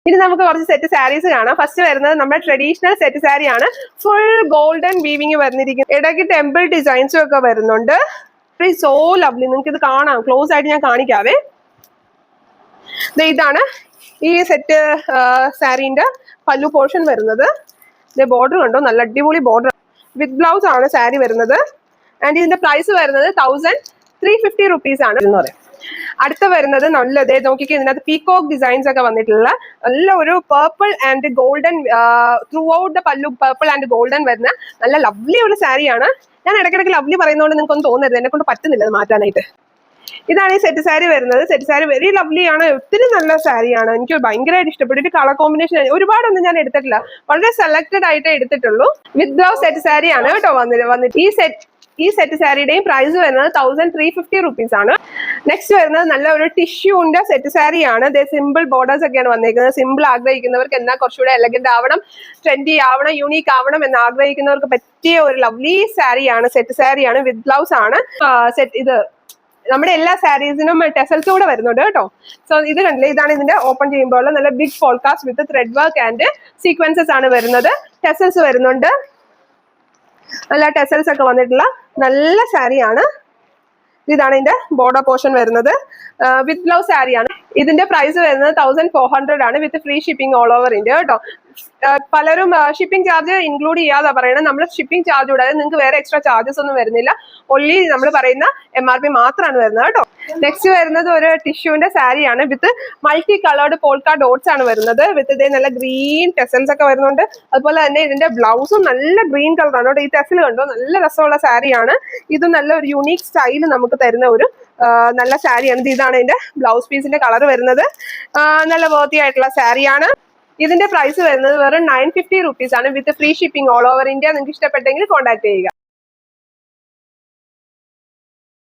ഇനി നമുക്ക് കുറച്ച് സെറ്റ് സാരീസ് കാണാം. ഫസ്റ്റ് വരുന്നത് നമ്മുടെ ട്രഡീഷണൽ സെറ്റ് സാരി ആണ്. ഫുൾ ഗോൾഡൻ വീവിങ് വന്നിരിക്കുന്നത്. ഇടയ്ക്ക് ടെമ്പിൾ ഡിസൈൻസും ഒക്കെ വരുന്നുണ്ട്. So lovely. നിങ്ങൾക്ക് ഇത് കാണാം, ക്ലോസ് ആയിട്ട് ഞാൻ കാണിക്കാവേ. ഇതാണ് ഈ സെറ്റ് സാരീന്റെ പല്ലു പോർഷൻ വരുന്നത്. ബോർഡർ കണ്ടോ, നല്ല അടിപൊളി ബോർഡർ വിത്ത് ബ്ലൗസ് ആണ് സാരി വരുന്നത്. ആൻഡ് ഇതിന്റെ പ്രൈസ് വരുന്നത് 1350 rupees ആണ് എന്ന് പറയും. അടുത്ത വരുന്നത് നല്ലത് നോക്കിക്കേ, ഇതിനകത്ത് പീകോക്ക് ഡിസൈൻസ് ഒക്കെ വന്നിട്ടുള്ള നല്ല ഒരു purple and golden through out the പല്ലു പേർപ്പിൾ ആൻഡ് ഗോൾഡൻ വരുന്ന നല്ല ലവ്ലി ഒരു സാരിയാണ്. ഞാൻ ഇടയ്ക്കിടയ്ക്ക് ലവ്ലി പറയുന്നതുകൊണ്ട് നിങ്ങൾക്കൊന്നും തോന്നരുത്, എന്നെ കൊണ്ട് പറ്റുന്നില്ല അത് മാറ്റാനായിട്ട്. ഇതാണ് ഈ സെറ്റ് സാരി വരുന്നത്. സെറ്റ് സാരി വെരി ലവ്ലി ആണ്, ഒത്തിരി നല്ല സാരിയാണ്. എനിക്ക് ഭയങ്കരമായിട്ട് ഇഷ്ടപ്പെട്ടു. കളർ കോമ്പിനേഷൻ ഒരുപാടൊന്നും ഞാൻ എടുത്തിട്ടില്ല, വളരെ സെലക്ടഡ് ആയിട്ടേ എടുത്തിട്ടുള്ളൂ. വിത്ത് ബ്ലൗസ് സെറ്റ് സാരി ആണ് കേട്ടോ വന്നിട്ട്. ഈ സെറ്റ് സാരിയുടെയും പ്രൈസ് വരുന്നത് 1350 rupees ആണ്. നെക്സ്റ്റ് വരുന്നത് നല്ല ഒരു ടിഷ്യൂന്റെ സെറ്റ് സാരി ആണ്. സിമ്പിൾ ബോർഡേഴ്സ് ഒക്കെയാണ് വന്നിരിക്കുന്നത്. സിമ്പിൾ ആഗ്രഹിക്കുന്നവർക്ക് എന്നാൽ കുറച്ചുകൂടെ എലഗന്റ് ആവണം, ട്രെൻഡി ആവണം, യൂണീക്ക് ആവണം എന്ന് ആഗ്രഹിക്കുന്നവർക്ക് പറ്റിയ ഒരു ലവ്ലി സാരിയാണ്. സെറ്റ് സാരിയാണ്, വിത്ത് ബ്ലൗസ് ആണ്. ഇത് നമ്മുടെ എല്ലാ സാരീസിനും ടെസൽസ് കൂടെ വരുന്നുണ്ട് കേട്ടോ. സോ ഇത് കണ്ടില്ലേ, ഇതാണ് ഇതിന്റെ ഓപ്പൺ ചെയ്യുമ്പോൾ നല്ല ബിഗ് ഫോൾക്കാസ്റ്റ് with thread work and sequences ആണ് വരുന്നത്. ടെസൽസ് വരുന്നുണ്ട്, നല്ല ടെസൽസ് ഒക്കെ വന്നിട്ടുള്ള നല്ല സാരിയാണ്. ഇതാണ് ഇതിന്റെ ബോർഡർ പോർഷൻ വരുന്നത്. വിത്ത് ബ്ലൗസ് സാരിയാണ്. ഇതിന്റെ പ്രൈസ് വരുന്നത് 1400 ആണ്, വിത്ത് free shipping all over India കേട്ടോ. പലരും ഷിപ്പിംഗ് ചാർജ് ഇൻക്ലൂഡ് ചെയ്യാതെ പറയണം. നമ്മൾ ഷിപ്പിംഗ് ചാർജ് കൂടാതെ നിങ്ങൾക്ക് വേറെ എക്സ്ട്രാ ചാർജസ് ഒന്നും വരുന്നില്ല. ഒൺലി നമ്മൾ പറയുന്ന MRP മാത്രമാണ് വരുന്നത് കേട്ടോ. നെക്സ്റ്റ് വരുന്നത് ഒരു ടിഷ്യൂന്റെ സാരിയാണ്, വിത്ത് മൾട്ടി കളേർഡ് പോൾക്ക ഡോട്ട്സ് ആണ് വരുന്നത്. വിത്ത് ഇതേ നല്ല ഗ്രീൻ ടെസൽസ് ഒക്കെ വരുന്നുണ്ട്. അതുപോലെ തന്നെ ഇതിന്റെ ബ്ലൗസും നല്ല ഗ്രീൻ കളറാണ് കേട്ടോ. ഈ ടെസൽ കണ്ടോ, നല്ല രസമുള്ള സാരിയാണ്. ഇത് നല്ല ഒരു യുണീക് സ്റ്റൈൽ നമുക്ക് തരുന്ന ഒരു നല്ല സാരിയാണ്. ഇതാണ് ഇതിന്റെ ബ്ലൗസ് പീസിന്റെ കളർ വരുന്നത്. നല്ല വർത്തി ആയിട്ടുള്ള സാരിയാണ്. ഇതിന്റെ പ്രൈസ് വരുന്നത് വെറും 950 rupees ആണ്, വിത്ത് free shipping all over India. നിങ്ങൾക്ക് ഇഷ്ടപ്പെട്ടെങ്കിൽ കോൺടാക്ട് ചെയ്യുക.